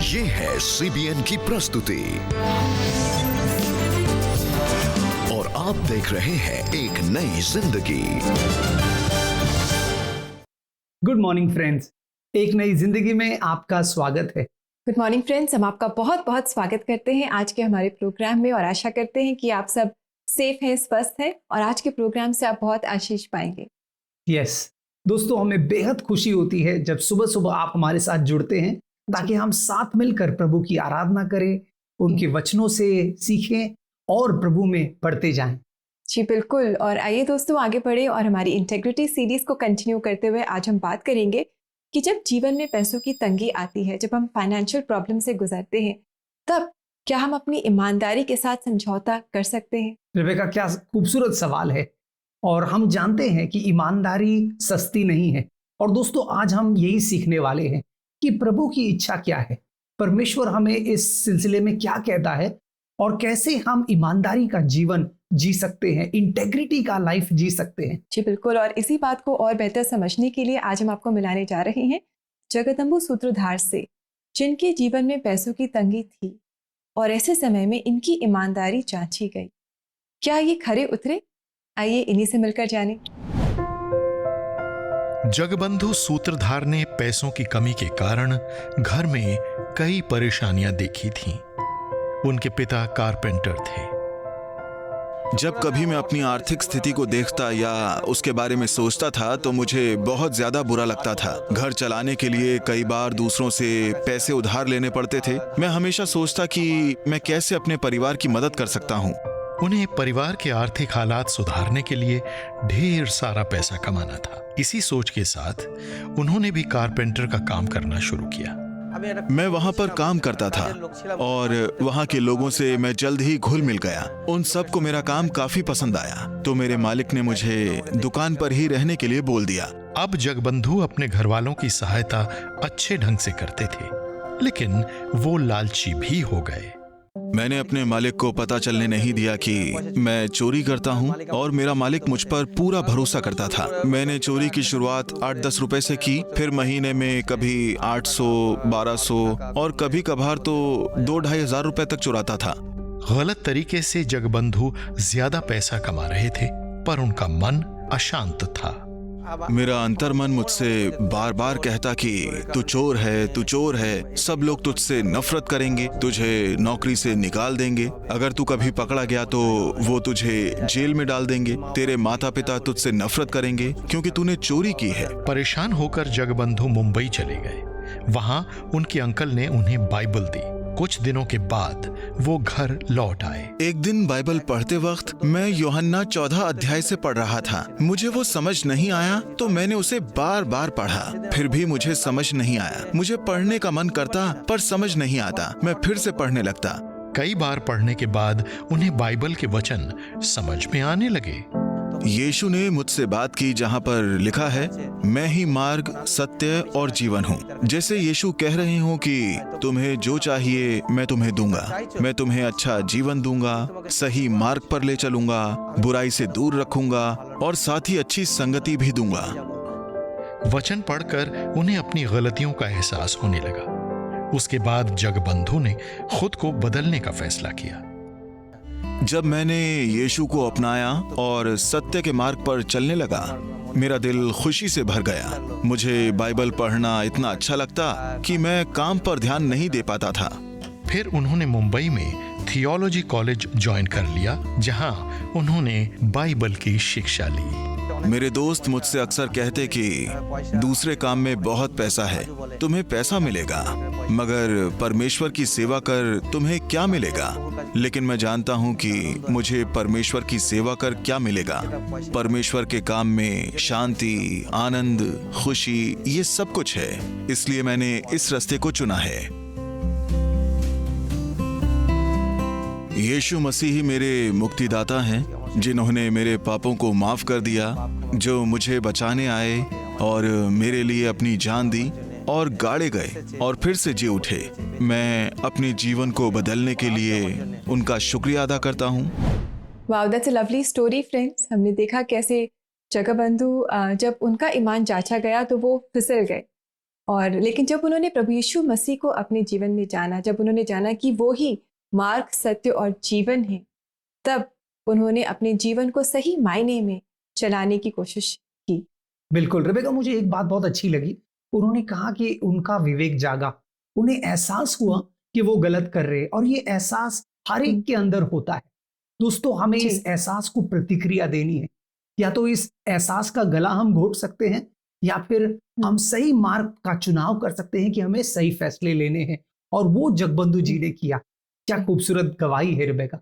ये है सीबीएन की प्रस्तुति और आप देख रहे हैं एक नई जिंदगी। गुड मॉर्निंग फ्रेंड्स, एक नई जिंदगी में आपका स्वागत है। गुड मॉर्निंग फ्रेंड्स, हम आपका बहुत बहुत स्वागत करते हैं आज के हमारे प्रोग्राम में और आशा करते हैं कि आप सब सेफ हैं, स्वस्थ हैं और आज के प्रोग्राम से आप बहुत आशीष पाएंगे। यस दोस्तों, हमें बेहद खुशी होती है जब सुबह सुबह आप हमारे साथ जुड़ते हैं ताकि हम साथ मिलकर प्रभु की आराधना करें, उनके वचनों से सीखें और प्रभु में बढ़ते जाएं। जी बिल्कुल। और आइए दोस्तों आगे बढ़े और हमारी इंटेग्रिटी सीरीज को कंटिन्यू करते हुए आज हम बात करेंगे कि जब जीवन में पैसों की तंगी आती है, जब हम फाइनेंशियल प्रॉब्लम से गुजरते हैं, तब क्या हम अपनी ईमानदारी के साथ समझौता कर सकते हैं? रेबेका, क्या खूबसूरत सवाल है। और हम जानते हैं कि ईमानदारी सस्ती नहीं है। और दोस्तों, आज हम यही सीखने वाले हैं कि प्रभु की इच्छा क्या है, परमेश्वर हमें इस सिलसिले में क्या कहता है और कैसे हम ईमानदारी का जीवन जी सकते हैं, इंटेग्रिटी का लाइफ जी सकते हैं। जी बिल्कुल। और इसी बात को और बेहतर समझने के लिए आज हम आपको मिलाने जा रहे हैं जगदम्बु सूत्रधार से, जिनके जीवन में पैसों की तंगी थी और ऐसे समय में इनकी ईमानदारी जांची गई। क्या ये खरे उतरे? आइए इन्हीं से मिलकर जाने। जगबंधु सूत्रधार ने पैसों की कमी के कारण घर में कई परेशानियां देखी थीं। उनके पिता कारपेंटर थे। जब कभी मैं अपनी आर्थिक स्थिति को देखता या उसके बारे में सोचता था तो मुझे बहुत ज्यादा बुरा लगता था। घर चलाने के लिए कई बार दूसरों से पैसे उधार लेने पड़ते थे। मैं हमेशा सोचता कि मैं कैसे अपने परिवार की मदद कर सकता हूँ। उन्हें परिवार के आर्थिक हालात सुधारने के लिए ढेर सारा पैसा कमाना था। इसी सोच के साथ उन्होंने भी कारपेंटर का काम करना शुरू किया। मैं वहाँ पर काम करता था और वहाँ के लोगों से मैं जल्द ही घुल मिल गया। उन सबको मेरा काम काफी पसंद आया, तो मेरे मालिक ने मुझे दुकान पर ही रहने के लिए बोल दिया। अब जगबंधु अपने घर वालों की सहायता अच्छे ढंग से करते थे, लेकिन वो लालची भी हो गए। मैंने अपने मालिक को पता चलने नहीं दिया कि मैं चोरी करता हूँ और मेरा मालिक मुझ पर पूरा भरोसा करता था। मैंने चोरी की शुरुआत 8-10 रुपए से की, फिर महीने में कभी 800, 1200 और कभी कभार तो 2-2.5 हजार रुपए तक चुराता था। गलत तरीके से जगबंधु ज्यादा पैसा कमा रहे थे, पर उनका मन अशांत था। मेरा अंतर्मन मुझसे बार बार कहता कि तू चोर है, तू चोर है, सब लोग तुझसे नफरत करेंगे, तुझे नौकरी से निकाल देंगे, अगर तू कभी पकड़ा गया तो वो तुझे जेल में डाल देंगे, तेरे माता पिता तुझसे नफरत करेंगे क्योंकि तूने चोरी की है। परेशान होकर जगबंधु मुंबई चले गए। वहां उनके अंकल ने उन्हें बाइबल दी। कुछ दिनों के बाद वो घर लौट आए। एक दिन बाइबल पढ़ते वक्त मैं यूहन्ना 14 अध्याय से पढ़ रहा था। मुझे वो समझ नहीं आया तो मैंने उसे बार बार पढ़ा, फिर भी मुझे समझ नहीं आया। मुझे पढ़ने का मन करता पर समझ नहीं आता। मैं फिर से पढ़ने लगता। कई बार पढ़ने के बाद उन्हें बाइबल के वचन समझ में आने लगे। यीशु ने मुझसे बात की जहाँ पर लिखा है, मैं ही मार्ग, सत्य और जीवन हूँ। जैसे यीशु कह रहे हो कि तुम्हें जो चाहिए मैं तुम्हें दूंगा। मैं तुम्हें अच्छा जीवन दूंगा, सही मार्ग पर ले चलूंगा, बुराई से दूर रखूंगा और साथ ही अच्छी संगति भी दूंगा। वचन पढ़कर उन्हें अपनी गलतियों का एहसास होने लगा। उसके बाद जगबंधु ने खुद को बदलने का फैसला किया। जब मैंने यीशु को अपनाया और सत्य के मार्ग पर चलने लगा, मेरा दिल खुशी से भर गया। मुझे बाइबल पढ़ना इतना अच्छा लगता कि मैं काम पर ध्यान नहीं दे पाता था। फिर उन्होंने मुंबई में थियोलॉजी कॉलेज ज्वाइन कर लिया, जहां उन्होंने बाइबल की शिक्षा ली। मेरे दोस्त मुझसे अक्सर कहते कि दूसरे काम में बहुत पैसा है, तुम्हें पैसा मिलेगा, मगर परमेश्वर की सेवा कर तुम्हें क्या मिलेगा? लेकिन मैं जानता हूँ कि मुझे परमेश्वर की सेवा कर क्या मिलेगा। परमेश्वर के काम में शांति, आनंद, खुशी, ये सब कुछ है। इसलिए मैंने इस रास्ते को चुना है। यीशु मसीह ही मेरे मुक्तिदाता हैं, जिन्होंने मेरे पापों को माफ कर दिया, जो मुझे बचाने आए और मेरे लिए अपनी जान दी और गाड़े गए और फिर से जी उठे। मैं अपने जीवन को बदलने के लिए उनका शुक्रिया अदा करता हूँ। Wow, that's a lovely story friends. हमने देखा कैसे जगबंधु जब उनका ईमान जांचा गया तो वो फिसल गए और लेकिन जब उन्होंने प्रभु यीशु मसीह को अपने जीवन में जाना, जब उन्होंने जाना कि वो ही मार्ग, सत्य और जीवन है, तब उन्होंने अपने जीवन को सही मायने में चलाने की कोशिश की। बिल्कुल रेबेका, मुझे एक बात बहुत अच्छी लगी। उन्होंने कहा कि उनका विवेक जागा, उन्हें एहसास हुआ कि वो गलत कर रहे हैं, और ये एहसास हर एक के अंदर होता है। दोस्तों, हमें जी। इस एहसास को प्रतिक्रिया देनी है। या तो इस एहसास का गला हम घोट सकते हैं, या फिर हम सही मार्ग का चुनाव कर सकते हैं कि हमें सही फैसले लेने हैं। और वो जगबंधु जी ने किया। क्या खूबसूरत गवाही है रेबेका।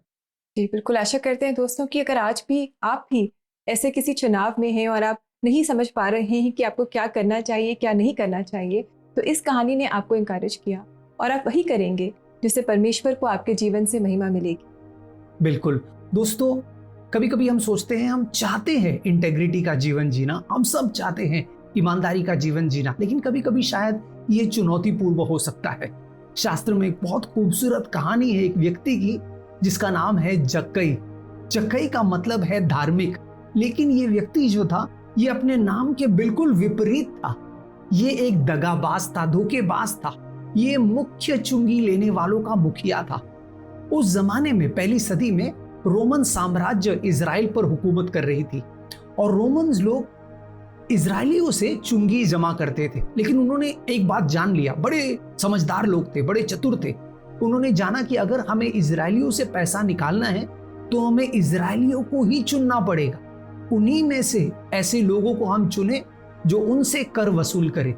जी बिल्कुल, आशा करते हैं दोस्तों कि अगर आज भी आप भी ऐसे किसी चुनाव में हैं और आप नहीं समझ पा रहे हैं कि आपको क्या करना चाहिए, क्या नहीं करना चाहिए, तो इस कहानी ने आपको इंकरेज किया और आप वही करेंगे जिससे परमेश्वर को आपके जीवन से महिमा मिलेगी। बिल्कुल दोस्तों, कभी कभी हम सोचते हैं, हम चाहते हैं इंटेग्रिटी का जीवन जीना, हम सब चाहते हैं ईमानदारी का जीवन जीना, लेकिन कभी कभी शायद ये चुनौतीपूर्ण हो सकता है। शास्त्र में एक बहुत खूबसूरत कहानी है एक व्यक्ति की, जिसका नाम है जक्कई। जक्कई का मतलब है धार्मिक, लेकिन ये व्यक्ति जो था, ये अपने नाम के बिल्कुल विपरीत था। ये एक दगाबाज था, धोखेबाज था। ये मुख्य चुंगी लेने वालों का मुखिया था। उस जमाने में, पहली सदी में, रोमन साम्राज्य इजराइल पर हुकूमत कर रही थी, और रोमन्स लोग इजरायलियों से चुंगी जमा करते थे। लेकिन उन्होंने एक बात जान लिया, बड़े समझदार लोग थे, बड़े चतुर थे। उन्होंने जाना कि अगर हमें इजरायलियों से पैसा निकालना है तो हमें इजरायलियों को ही चुनना पड़ेगा। उन्हीं में से ऐसे लोगों को हम चुने जो उनसे कर वसूल करे।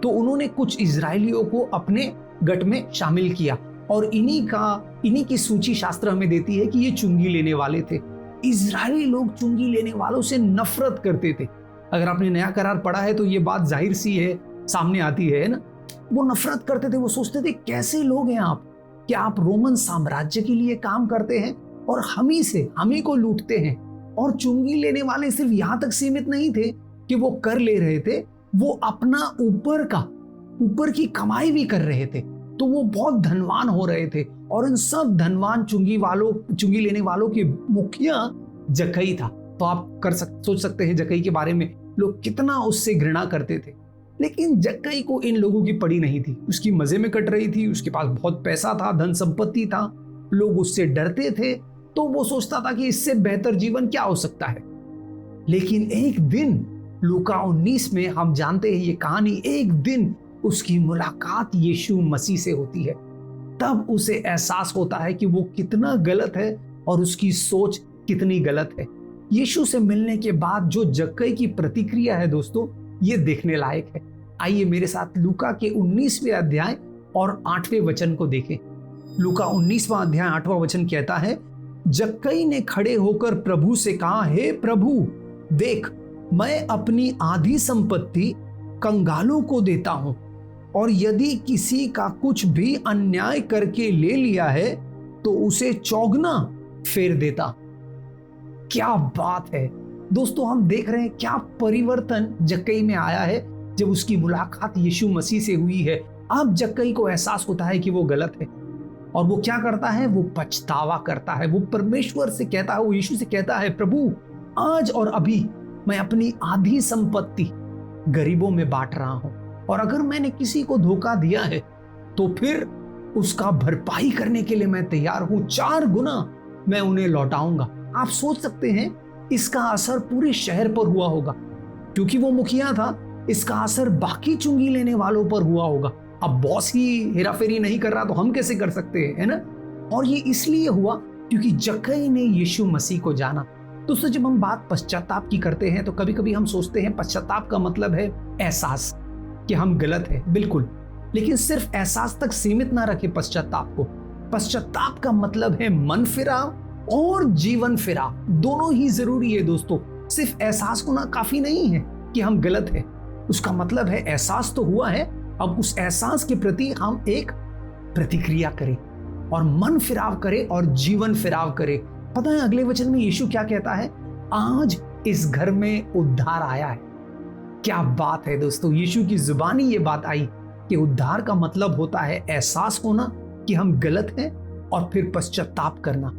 तो उन्होंने कुछ इजरायलियों को अपने गट में शामिल किया, और इन्हीं की सूची शास्त्र हमें देती है कि ये चुंगी लेने वाले थे। इजरायली लोग चुंगी लेने वालों से नफरत करते थे। अगर आपने नया करार पढ़ा है तो ये बात जाहिर सी है, सामने आती है ना। वो नफरत करते थे, वो सोचते थे कैसे लोग हैं आप, क्या आप रोमन साम्राज्य के लिए काम करते हैं और हम ही को लूटते हैं। और चुंगी लेने वाले सिर्फ यहां तक सीमित नहीं थे कि वो कर ले रहे थे, वो अपना ऊपर की कमाई भी कर रहे थे। तो वो बहुत धनवान हो रहे थे, और इन सब धनवान चुंगी लेने वालों के मुखिया जक्कई था। तो आप सोच सकते हैं जक्कई के बारे में लोग कितना उससे घृणा करते थे। लेकिन जक्कई को इन लोगों की पड़ी नहीं थी। उसकी मजे में कट रही थी, उसके पास बहुत पैसा था, धन संपत्ति था, लोग उससे डरते थे। तो वो सोचता था कि इससे बेहतर जीवन क्या हो सकता है। लेकिन एक दिन, लूका 19 में हम जानते हैं ये कहानी, एक दिन उसकी मुलाकात यीशु मसीह से होती है। तब उसे एहसास होता है कि वो कितना गलत है और उसकी सोच कितनी गलत है। यीशु से मिलने के बाद जो जक्कई की प्रतिक्रिया है दोस्तों, ये देखने लायक है। आइए मेरे साथ लूका के 19वें अध्याय और 8वें वचन को देखें। लूका 19वां अध्याय 8वां वचन कहता है, जक्कई ने खड़े होकर प्रभु से कहा, हे प्रभु, देख, मैं अपनी आधी संपत्ति कंगालों को देता हूं, और यदि किसी का कुछ भी अन्याय करके ले लिया है तो उसे चौगुना फेर देता। क्या बात है दोस्तों, हम देख रहे हैं क्या परिवर्तन जक्कई में आया है जब उसकी मुलाकात यीशु मसीह से हुई है। अब जक्कई को एहसास होता है कि वो गलत है, और वो क्या करता है, वो पछतावा करता है। वो परमेश्वर से कहता है, वो यीशु से कहता है, प्रभु, आज और अभी मैं अपनी आधी संपत्ति गरीबों में बांट रहा हूं, और अगर मैंने किसी को धोखा दिया है तो फिर उसका भरपाई करने के लिए मैं तैयार हूं, 4 गुना मैं उन्हें लौटाऊंगा। आप सोच सकते हैं इसका असर पूरे शहर पर हुआ होगा, क्योंकि वो मुखिया था। इसका असर बाकी चुंगी लेने वालों पर हुआ होगा। अब बॉस ही हेराफेरी नहीं कर रहा तो हम कैसे कर सकते हैं, है ना। और ये इसलिए हुआ क्योंकि जक्कई ने यीशु मसीह को जाना। दोस्तों, जब हम बात पश्चाताप की करते हैं तो कभी कभी हम सोचते हैं पश्चाताप का मतलब है एहसास कि हम गलत है। बिल्कुल, लेकिन सिर्फ एहसास तक सीमित ना रखें पश्चाताप को। पश्चाताप का मतलब है मन फिराव और जीवन फिराव, दोनों ही जरूरी है दोस्तों। सिर्फ एहसास होना काफी नहीं है कि हम गलत है। उसका मतलब है एहसास तो हुआ है, अब उस एहसास के प्रति हम एक प्रतिक्रिया करें और मन फिराव करें और जीवन फिराव करें। पता है अगले वचन में यीशु क्या कहता है, आज इस घर में उद्धार आया है। क्या बात है दोस्तों, यीशु की जुबानी ये बात आई कि उद्धार का मतलब होता है एहसास होना कि हम गलत हैं, और फिर पश्चाताप करना,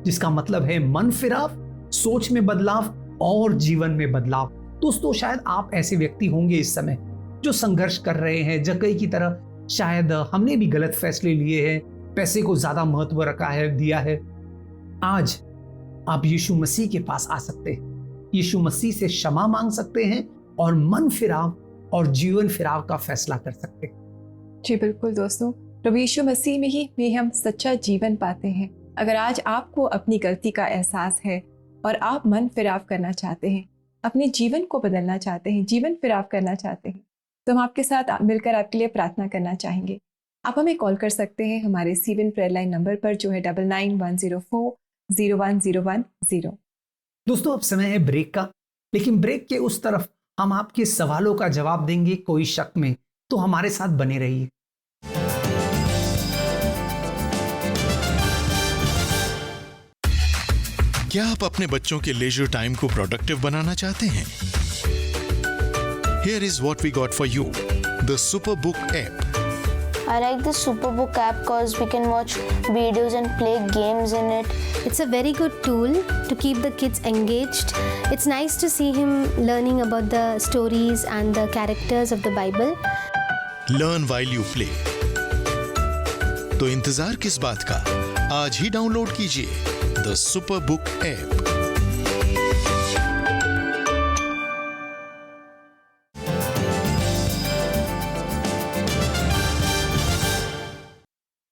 जिसका मतलब है मन फिराव, सोच में बदलाव और जीवन में बदलाव। दोस्तों, शायद आप ऐसे व्यक्ति होंगे इस समय जो संघर्ष कर रहे हैं, जक्कई की तरह शायद हमने भी गलत फैसले लिए हैं, पैसे को ज्यादा महत्व रखा है, दिया है, आज आप यीशु मसीह के पास आ सकते हैं। यीशु मसीह से क्षमा मांग सकते हैं और मन फिराव और जीवन फिराव का फैसला कर सकते हैं। जी बिल्कुल दोस्तों, प्रभु यीशु मसीह में ही हम सच्चा जीवन पाते हैं। अगर आज आपको अपनी गलती का एहसास है और आप मन फिराव करना चाहते हैं, अपने जीवन को बदलना चाहते हैं, जीवन फिराव करना चाहते हैं, तो हम आपके साथ मिलकर आपके लिए प्रार्थना करना चाहेंगे। आप हमें कॉल कर सकते हैं हमारे सीवन प्रेयर लाइन नंबर पर, जो है 9910401010। दोस्तों, अब समय है ब्रेक का, लेकिन ब्रेक के उस तरफ हम आपके सवालों का जवाब देंगे कोई शक में, तो हमारे साथ बने रहिए। क्या आप अपने बच्चों के लेजर टाइम को प्रोडक्टिव बनाना चाहते हैं? Here is what we got for you, the Superbook app. I like the Superbook app because we can watch videos and play games in it. It's a very good tool to keep the kids engaged. It's nice to see him learning about the stories and the characters of the Bible. Learn while you play. तो इंतजार किस बात का? आज ही download कीजिए The Superbook app.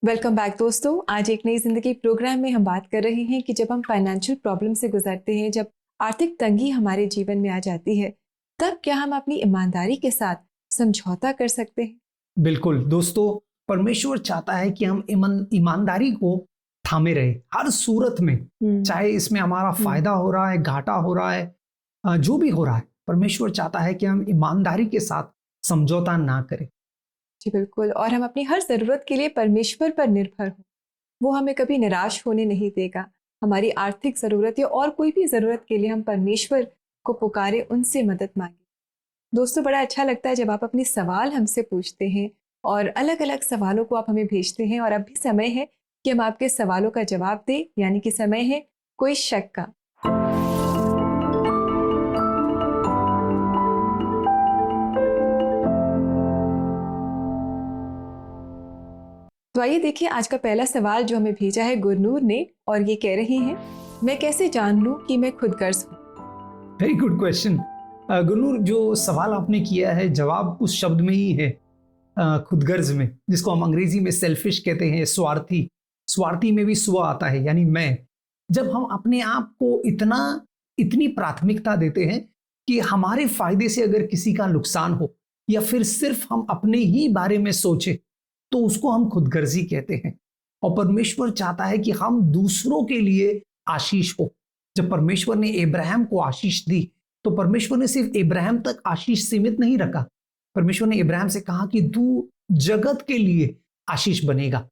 Welcome back दोस्तों। आज एक नई जिंदगी प्रोग्राम में हम बात कर रहे हैं कि जब हम फाइनेंशियल प्रॉब्लम से गुजरते हैं, जब आर्थिक तंगी हमारे जीवन में आ जाती है, तब क्या हम अपनी ईमानदारी के साथ समझौता कर सकते हैं? बिल्कुल दोस्तों, परमेश्वर चाहता है कि हम ईमानदारी को थामे रहे हर सूरत में, चाहे इसमें हमारा फायदा हो रहा है, घाटा हो रहा है, जो भी हो रहा है, परमेश्वर चाहता है कि हम ईमानदारी के साथ समझौता ना करें। जी बिल्कुल, और हम अपनी हर ज़रूरत के लिए परमेश्वर पर निर्भर हों। वो हमें कभी निराश होने नहीं देगा। हमारी आर्थिक ज़रूरत या और कोई भी ज़रूरत के लिए हम परमेश्वर को पुकारे, उनसे मदद मांगे। दोस्तों, बड़ा अच्छा लगता है जब आप अपने सवाल हमसे पूछते हैं और अलग अलग सवालों को आप हमें भेजते हैं, और अब भी समय है कि हम आपके सवालों का जवाब दें, यानी कि समय है कोई शक का। तो आइए देखिए आज का पहला सवाल जो हमें भेजा है गुरनूर ने, और ये कह रही हैं, मैं कैसे जान लूं कि मैं खुदगर्ज हूं? Very good question Gurnoor. जो सवाल आपने किया है, जवाब उस शब्द में ही है, खुदगर्ज में, जिसको हम अंग्रेजी में सेल्फिश कहते हैं, स्वार्थी। स्वार्थी में भी स्व आता है, यानी मैं। जब हम अपने आप को इतनी प्राथमिकता देते हैं कि हमारे फायदे से अगर किसी का नुकसान हो या फिर सिर्फ हम अपने ही बारे में सोचे, तो उसको हम खुदगर्जी कहते हैं। और परमेश्वर चाहता है कि हम दूसरों के लिए आशीष हो। जब परमेश्वर ने अब्राहम को आशीष दी, तो परमेश्वर ने सिर्फ अब्राहम तक आशीष सीमित नहीं रखा। परमेश्वर ने अब्राहम से कहा कि तू जगत के लिए आशीष बनेगा।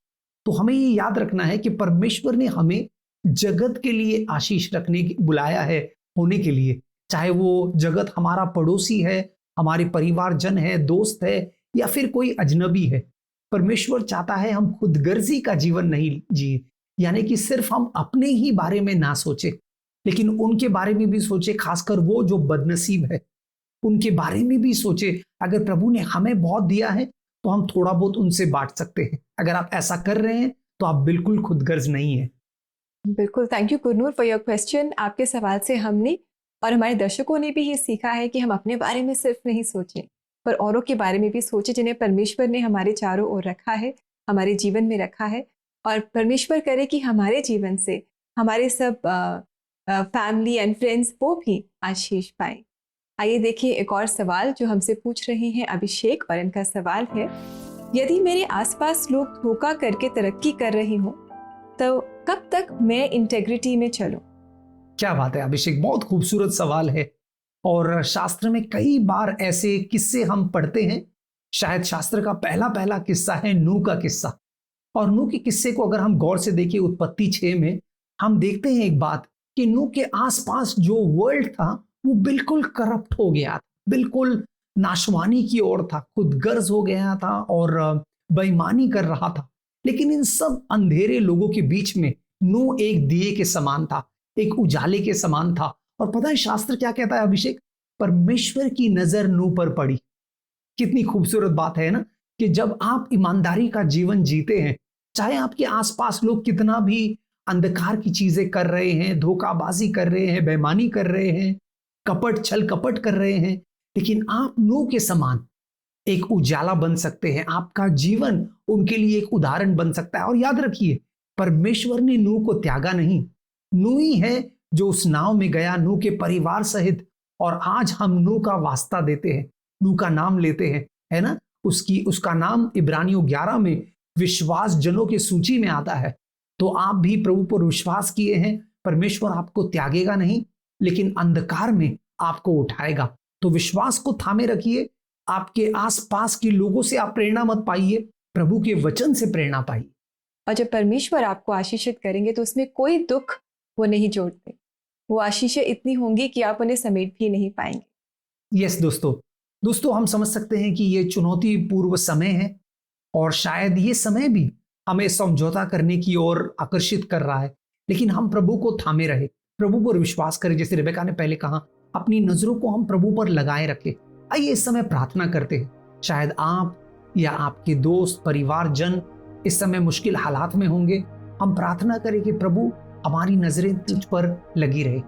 तो हमें ये याद रखना है कि परमेश्वर ने हमें जगत के लिए आशीष रखने बुलाया है, होने के लिए। चाहे वो जगत हमारा पड़ोसी है, हमारे परिवारजन है, दोस्त है, या फिर कोई अजनबी है। परमेश्वर चाहता है हम खुदगर्जी का जीवन नहीं जिए, यानी कि सिर्फ हम अपने ही बारे में ना सोचे, लेकिन उनके बारे में भी सोचे। खासकर वो जो बदनसीब है, उनके बारे में भी सोचे। अगर प्रभु ने हमें बहुत दिया है, तो हम थोड़ा बहुत उनसे बांट सकते हैं। अगर आप ऐसा कर रहे हैं, तो आप बिल्कुल खुदगर्ज नहीं है। बिल्कुल, thank you Gurnoor for your question. आपके सवाल से हमने और हमारे दर्शकों ने भी ये सीखा है कि हम अपने बारे में सिर्फ नहीं सोचें, पर औरों के बारे में भी सोचें, जिन्हें परमेश्वर ने हमारे चारों ओर रखा है, हमारे जीवन में रखा है। और परमेश्वर करे कि हमारे जीवन से हमारे सब फैमिली एंड फ्रेंड्स वो भी आशीष पाए। आइए देखिए एक और सवाल जो हमसे पूछ रहे हैं अभिषेक, और इनका सवाल है, यदि मेरे आसपास लोग धोखा करके तरक्की कर रहे हों, तो कब तक मैं इंटेग्रिटी में चलूं? क्या बात है अभिषेक, बहुत खूबसूरत सवाल है। और शास्त्र में कई बार ऐसे किस्से हम पढ़ते हैं। शायद शास्त्र का पहला किस्सा है नूह का किस्सा। और नूह के किस्से को अगर हम गौर से देखें, उत्पत्ति 6 में हम देखते हैं एक बात कि नूह के आसपास जो वर्ल्ड था वो बिल्कुल करप्ट हो गया था, बिल्कुल नाशवानी की ओर था, खुदगर्ज हो गया था और बेईमानी कर रहा था। लेकिन इन सब अंधेरे लोगों के बीच में नूह एक दिए के समान था, एक उजाले के समान था। और पता है शास्त्र क्या कहता है अभिषेक? परमेश्वर की नजर नूह पर पड़ी। कितनी खूबसूरत बात है ना कि जब आप ईमानदारी का जीवन जीते हैं, चाहे आपके आसपास लोग कितना भी अंधकार की चीजें कर रहे हैं, धोखाबाजी कर रहे हैं, बेईमानी कर रहे हैं, कपट छल कपट कर रहे हैं, लेकिन आप नूह के समान एक उजाला बन सकते हैं। आपका जीवन उनके लिए एक उदाहरण बन सकता है। और याद रखिए, परमेश्वर ने नूह को त्यागा नहीं। नूह ही है जो उस नाव में गया, नूह के परिवार सहित। और आज हम नूह का वास्ता देते हैं, नूह का नाम लेते हैं, है ना। उसका नाम इब्रानियों 11 में विश्वास जनों की सूची में आता है। तो आप भी प्रभु पर विश्वास किए हैं, परमेश्वर आपको त्यागेगा नहीं, लेकिन अंधकार में आपको उठाएगा। तो विश्वास को थामे रखिए। आपके आसपास के लोगों से आप प्रेरणा मत पाइए, प्रभु के वचन से प्रेरणा पाइए। और जब परमेश्वर आपको आशीषित करेंगे तो उसमें कोई दुख वो नहीं जोड़ते। वो आशीषें इतनी होंगी कि आप उन्हें समेट भी नहीं पाएंगे। यस दोस्तों, हम समझ सकते हैं कि ये चुनौतीपूर्ण समय है और शायद ये समय भी हमें समझौता करने की ओर आकर्षित कर रहा है, लेकिन हम प्रभु को थामे रहे, प्रभु पर विश्वास करें। जैसे रेबेका ने पहले कहा, अपनी नजरों को हम प्रभु पर लगाए रखें। आइए इस समय प्रार्थना करते हैं। शायद आप या आपके दोस्त, परिवारजन इस समय मुश्किल हालात में होंगे। हम प्रार्थना करें कि प्रभु हमारी नजरें तुझ पर लगी रहे।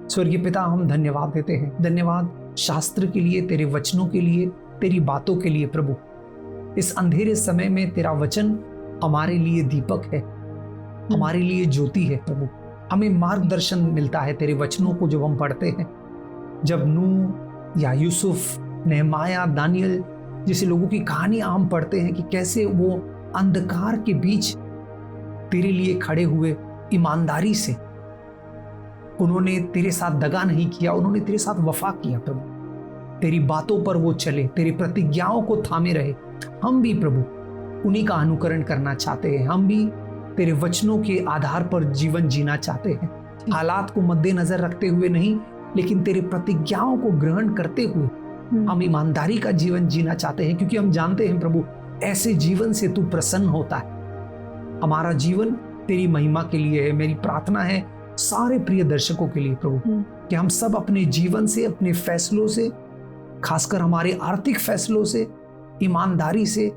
स्वर्गीय पिता, हम धन्यवाद देते हैं। धन्यवाद शास्त्र के लिए, तेरे वचनों के लिए, तेरी बातों के लिए। प्रभु, इस अंधेरे समय में तेरा वचन हमारे लिए दीपक है, हमारे लिए ज्योति है। प्रभु, हमें मार्गदर्शन मिलता है तेरे वचनों को जब हम पढ़ते हैं। जब नूह या यूसुफ, नेहमाया, दानियल जैसे लोगों की कहानियां हम पढ़ते हैं कि कैसे वो अंधकार के बीच तेरे लिए खड़े हुए ईमानदारी से, उन्होंने तेरे साथ दगा नहीं किया, उन्होंने तेरे साथ वफा किया। प्रभु, तेरी बातों पर वो चले, तेरी प्रतिज्ञाओं को थामे रहे। हम भी प्रभु उन्हीं का अनुकरण करना चाहते हैं। हम भी तेरे वचनों के आधार पर जीवन जीना चाहते हैं, हालात को मद्देनजर रखते हुए नहीं, लेकिन तेरे प्रतिज्ञाओं को ग्रहण करते हुए हम ईमानदारी का जीवन जीना चाहते हैं, क्योंकि हम जानते हैं प्रभु, ऐसे जीवन से तू प्रसन्न होता है। हमारा जीवन तेरी महिमा के लिए है। मेरी प्रार्थना है सारे प्रिय दर्शकों के लिए प्रभु, कि हम सब अपने जीवन से, अपने फैसलों से, खासकर हमारे आर्थिक फैसलों से, ईमानदारी से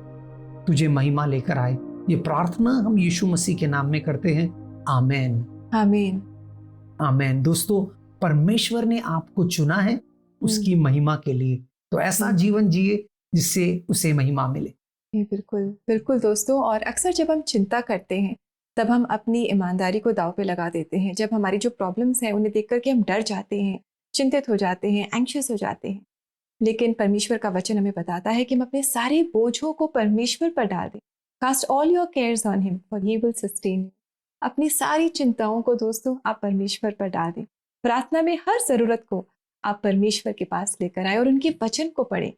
तुझे महिमा लेकर आए। ये प्रार्थना हम यीशु मसीह के नाम में करते हैं। आमेन, आमीन, आमेन। दोस्तों, परमेश्वर ने आपको चुना है उसकी महिमा के लिए, तो ऐसा जीवन जिए जिससे उसे महिमा मिले। बिल्कुल बिल्कुल दोस्तों। और अक्सर जब हम चिंता करते हैं तब हम अपनी ईमानदारी को दांव पे लगा देते हैं। जब हमारी जो प्रॉब्लम्स हैं उन्हें देख करके हम डर जाते हैं, चिंतित हो जाते हैं, एंग्शियस हो जाते हैं। लेकिन परमेश्वर का वचन हमें बताता है कि हम अपने सारे बोझों को परमेश्वर पर डाल दें। Cast all your cares on him for he will sustain you. अपनी सारी चिंताओं को दोस्तों आप परमेश्वर पर डाल दें। प्रार्थना में हर ज़रूरत को आप परमेश्वर के पास लेकर आए और उनके वचन को पढ़ें,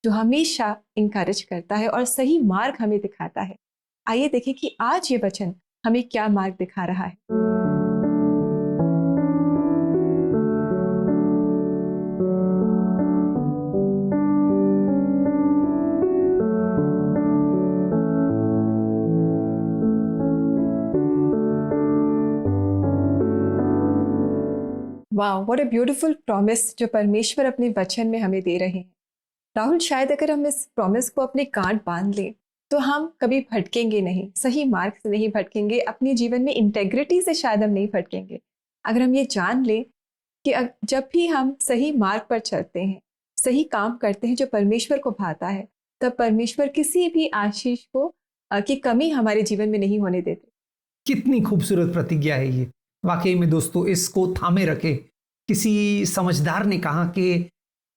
जो हमेशा इनकरेज करता है और सही मार्ग हमें दिखाता है। आइए देखें कि आज ये वचन हमें क्या मार्ग दिखा रहा है। वाह, व्हाट अ ब्यूटीफुल प्रॉमिस जो परमेश्वर अपने वचन में हमें दे रहे हैं। राहुल, शायद अगर हम इस प्रॉमिस को अपने गांठ बांध लें तो हम कभी भटकेंगे नहीं, सही मार्ग से नहीं भटकेंगे, अपने जीवन में इंटेग्रिटी से शायद हम नहीं भटकेंगे। अगर हम ये जान लें कि जब भी हम सही मार्ग पर चलते हैं, सही काम करते हैं जो परमेश्वर को भाता है, तब परमेश्वर किसी भी आशीष को की कमी हमारे जीवन में नहीं होने देते। कितनी खूबसूरत प्रतिज्ञा है ये। वाकई में दोस्तों, इसको थामे रखे। किसी समझदार ने कहा कि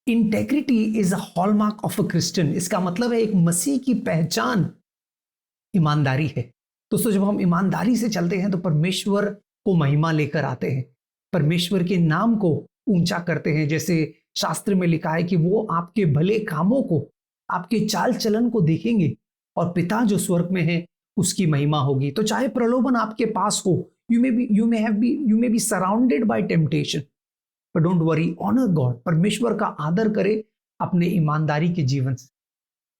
integrity is a hallmark of a Christian. इसका मतलब है एक मसीह की पहचान ईमानदारी है। दोस्तों, जब हम ईमानदारी से चलते हैं तो परमेश्वर को महिमा लेकर आते हैं, परमेश्वर के नाम को ऊंचा करते हैं। जैसे शास्त्र में लिखा है कि वो आपके भले कामों को, आपके चाल चलन को देखेंगे और पिता जो स्वर्ग में है उसकी महिमा होगी। तो चाहे प्रलोभन आपके पास हो, you may be surrounded by temptation, but don't worry, honor God। परमेश्वर का आदर करे अपने ईमानदारी के जीवन से।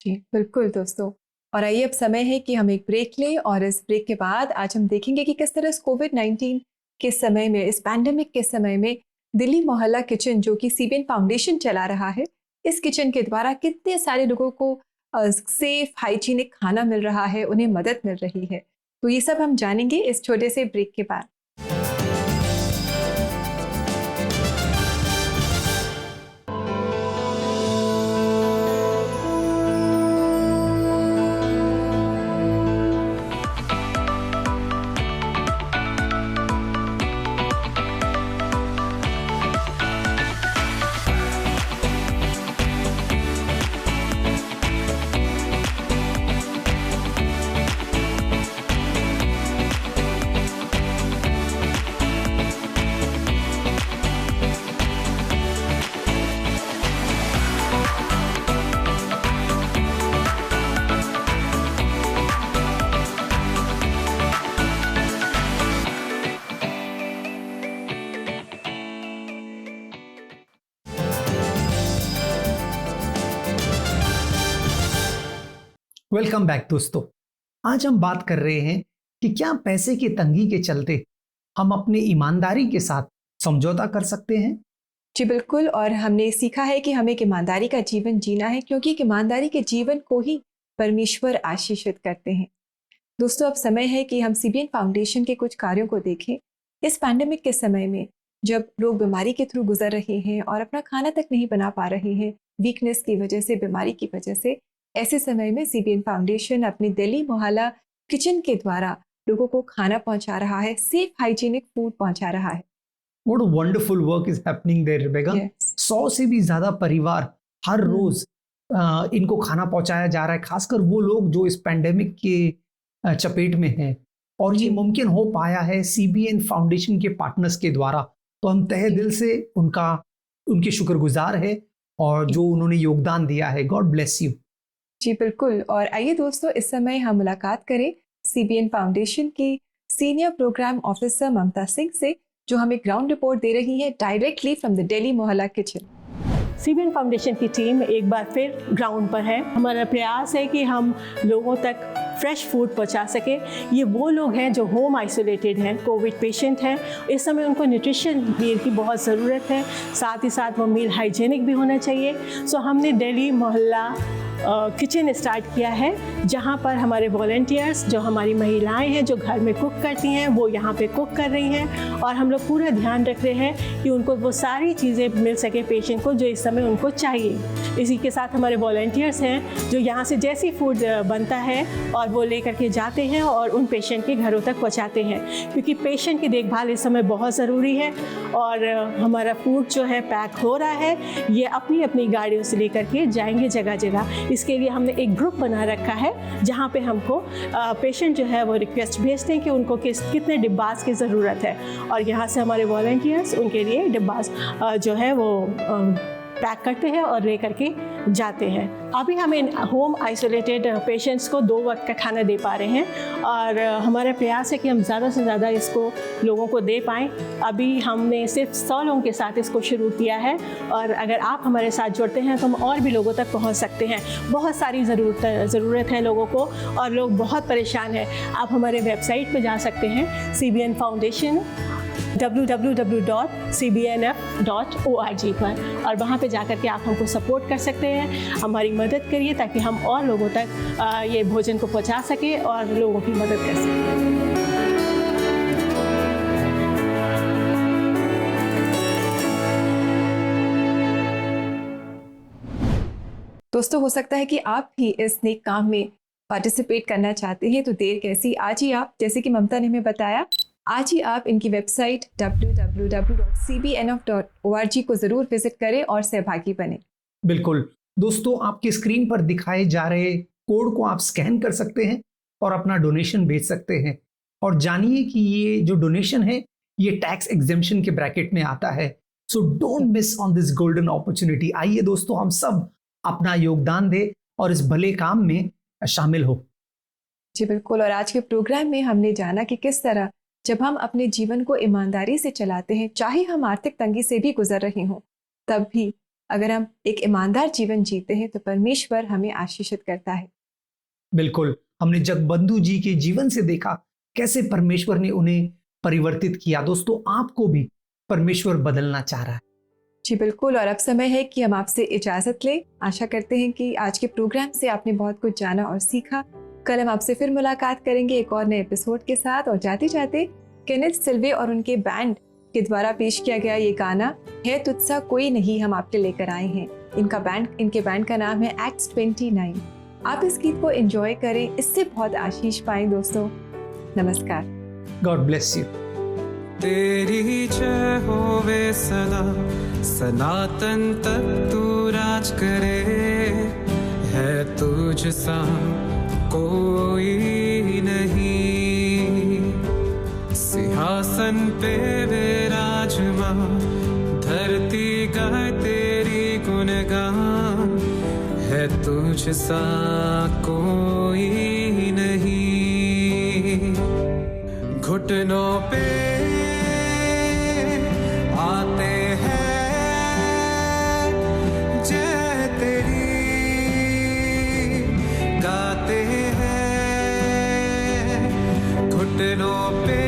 जी बिल्कुल दोस्तों। और आइए अब समय है कि हम एक ब्रेक लें, और इस ब्रेक के बाद आज हम देखेंगे कि किस तरह कोविड-19 के समय में, इस पैंडेमिक के समय में दिल्ली मोहल्ला किचन जो कि सीबीएन फाउंडेशन चला रहा है, इस किचन के द्वारा कितने सारे लोगों को सेफ हाइजीनिक खाना मिल रहा है, उन्हें मदद मिल रही है। तो ये सब हम जानेंगे इस छोटे से ब्रेक के बाद। वेलकम बैक दोस्तों। आज हम बात कर रहे हैं कि क्या पैसे की तंगी के चलते हम अपनी ईमानदारी के साथ समझौता कर सकते हैं। जी बिल्कुल, और हमने सीखा है कि हमें एक ईमानदारी का जीवन जीना है, क्योंकि एक ईमानदारी के जीवन को ही परमेश्वर आशीषित करते हैं। दोस्तों, अब समय है कि हम सीबीएन फाउंडेशन के कुछ कार्यों को देखें। इस पैंडेमिक के समय में जब लोग बीमारी के थ्रू गुजर रहे हैं और अपना खाना तक नहीं बना पा रहे हैं, वीकनेस की वजह से, बीमारी की वजह से, ऐसे समय में सीबीएन फाउंडेशन अपनी दिल्ली मोहल्ला किचन के द्वारा लोगों को खाना पहुंचा रहा है, सेफ हाइजीनिक फूड पहुंचा रहा है। What a wonderful work is happening there, Rebecca. 100 से भी ज्यादा परिवार हर रोज इनको खाना पहुंचाया जा रहा है, खासकर वो लोग जो इस पैंडेमिक के चपेट में हैं। और ये मुमकिन हो पाया है सीबीएन फाउंडेशन के पार्टनर्स के द्वारा। तो हम तहे दिल से उनके शुक्रगुजार है और जो उन्होंने योगदान दिया है। God bless you. जी बिल्कुल। और आइए दोस्तों, इस समय हम मुलाकात करें सीबीएन फाउंडेशन की सीनियर प्रोग्राम ऑफिसर ममता सिंह से, जो हमें ग्राउंड रिपोर्ट दे रही है डायरेक्टली फ्रॉम द दिल्ली मोहल्ला किचन। सीबीएन फाउंडेशन की टीम एक बार फिर ग्राउंड पर है। हमारा प्रयास है कि हम लोगों तक फ्रेश फूड पहुंचा सके। ये वो लोग हैं जो होम आइसोलेटेड हैं, कोविड पेशेंट हैं। इस समय उनको न्यूट्रिशन मील की बहुत ज़रूरत है, साथ ही साथ वो मील हाइजीनिक भी होना चाहिए। सो हमने दिल्ली मोहल्ला किचन स्टार्ट किया है, जहाँ पर हमारे वॉलंटियर्स, जो हमारी महिलाएं हैं जो घर में कुक करती हैं, वो यहाँ पे कुक कर रही हैं। और हम लोग पूरा ध्यान रख रहे हैं कि उनको वो सारी चीज़ें मिल सके पेशेंट को जो इस समय उनको चाहिए। इसी के साथ हमारे वॉलंटियर्स हैं जो यहाँ से जैसी फूड बनता है और वो लेकर के जाते हैं और उन पेशेंट के घरों तक पहुँचाते हैं, क्योंकि पेशेंट की देखभाल इस समय बहुत ज़रूरी है। और हमारा फूड जो है पैक हो रहा है, ये अपनी अपनी गाड़ियों से लेकर के जाएंगे जगह जगह। इसके लिए हमने एक ग्रुप बना रखा है जहाँ पे हमको पेशेंट जो है वो रिक्वेस्ट भेजते हैं कि उनको कितने डिब्बास की ज़रूरत है, और यहाँ से हमारे वॉलंटियर्स उनके लिए डिब्बास जो है वो पैक करते हैं और ले करके जाते हैं। अभी हम इन होम आइसोलेटेड पेशेंट्स को 2 वक्त का खाना दे पा रहे हैं, और हमारा प्रयास है कि हम ज़्यादा से ज़्यादा इसको लोगों को दे पाएँ। अभी हमने सिर्फ 100 लोगों के साथ इसको शुरू किया है, और अगर आप हमारे साथ जुड़ते हैं तो हम और भी लोगों तक पहुंच सकते हैं। बहुत सारी ज़रूरत है लोगों को, और लोग बहुत परेशान हैं। आप हमारे वेबसाइट पर जा सकते हैं, CBN फाउंडेशन www.cbnf.org पर, और वहाँ पे जाकर के आप हमको सपोर्ट कर सकते हैं, हमारी मदद करिए ताकि हम और लोगों तक ये भोजन को पहुँचा सके और लोगों की मदद कर सकें। दोस्तों, हो सकता है कि आप भी इस नेक काम में पार्टिसिपेट करना चाहते हैं, तो देर कैसी, आज ही आप, जैसे कि ममता ने हमें बताया, आज ही आप इनकी वेबसाइट www.cbnf.org को ज़रूर विजिट करें और सहभागी बने। बिल्कुल दोस्तों, आपकी स्क्रीन पर दिखाए जा रहे कोड को आप स्कैन कर सकते हैं और अपना डोनेशन भेज सकते हैं। और जानिए कि ये जो डोनेशन है ये टैक्स एग्जेम्पशन के ब्रैकेट में आता है। So don't miss on this golden opportunity. आइए दोस्तों, हम सब अपना योगदान दें और इस भले काम में शामिल हो। जी बिल्कुल। और आज के प्रोग्राम में हमने जाना कि किस तरह जब हम अपने जीवन को ईमानदारी से चलाते हैं, चाहे हम आर्थिक तंगी से भी गुजर रहे हों, तब भी अगर हम एक ईमानदार जीवन जीते हैं तो परमेश्वर हमें आशीषित करता है। बिल्कुल, हमने जगबंधु जी के जीवन से देखा कैसे परमेश्वर ने उन्हें परिवर्तित किया। दोस्तों, आपको भी परमेश्वर बदलना चाह रहा है। जी बिल्कुल, और अब समय है कि हम आपसे इजाज़त लें। आशा करते हैं कि आज के प्रोग्राम से आपने बहुत कुछ जाना और सीखा। कल हम आपसे फिर मुलाकात करेंगे एक और नए एपिसोड के साथ। और जाते जाते केनेथ सिल्वे और उनके बैंड के द्वारा पेश किया गया ये गाना है तुझसा कोई नहीं हम आपके लेकर आए हैं। इनके बैंड का नाम है एक्ट्स 29। आप इस गीत को एंजॉय करें, इससे बहुत आशीष पाएं दोस्तों। नमस्कार। God bless you. तेरी जय होवे सदा, सनातन तक तू राज करे, है तुझ सा कोई नहीं। सिंहासन पे विराजमान, धरती गाए तेरी गुणगान, है तुझ सा कोई नहीं। घुटनों पे आते हैं जय तेरी, गाते हैं घुटनों पे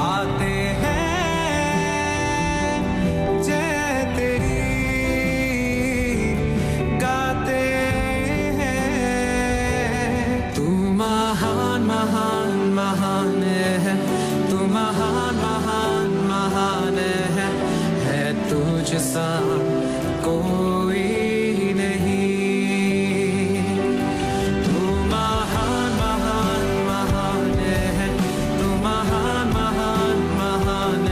आते हैं जय तेरी, गाते हैं। तू महान महान महान है, तू महान महान महान है तुझ सा कोई नहीं। तू महान महान महान है, तू महान महान महान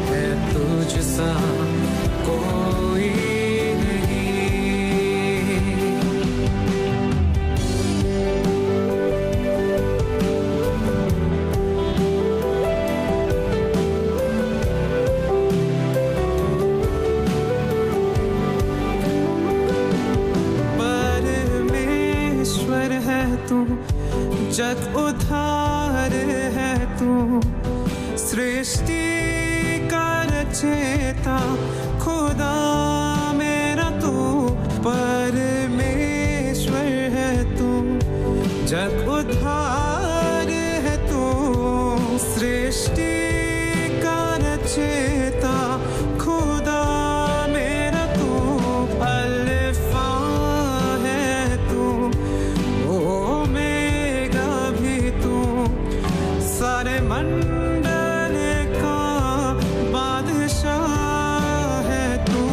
है तुझ सा कोई नहीं। परमेश्वर है तू, जग उद्धार है तू, सृष्टि का रचयिता खुदा मेरा तू। परमेश्वर है तू, जग उद्धार है तू, सृष्टि का रचयिता खुदा मेरा तू। अल्फा है तू, ओमेगा भी तू, सारे मंडल का बादशाह है तू।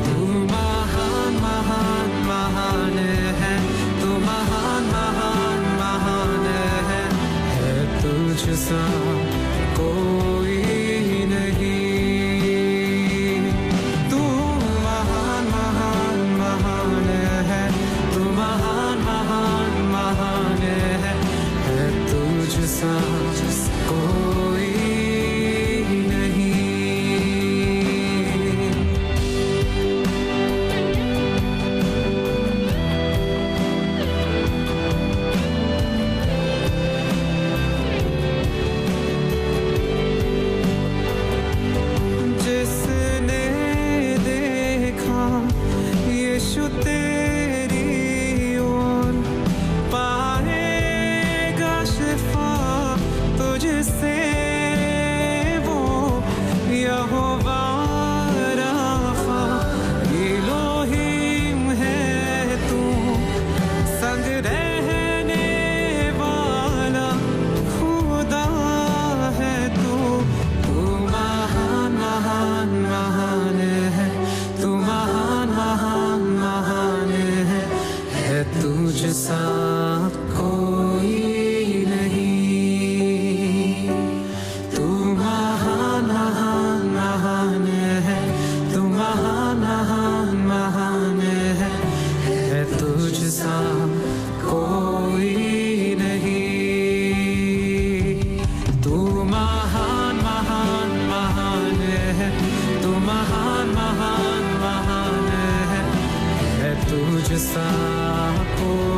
तू महान महान महान है, तू महान महान महान है तुझ सा कोई नहीं। तू महान महान महान है, तू महान महान महान है तुझ सा कोई नहीं। जिसने देखा यीशु तेरी ओर, पाएगा शिफा तुझसे वो। यहोवा राफा इलोहीम है तू, संग रहने वाला खुदा है तू। तू महान महान महान है, तू महान महान महान है तुझ सा कोई नहीं। तू महान महान महान है, तू महान महान महान है तुझ सा कोई नहीं। तू महान महान महान है, तू महान महान महान है तुझ सा कोई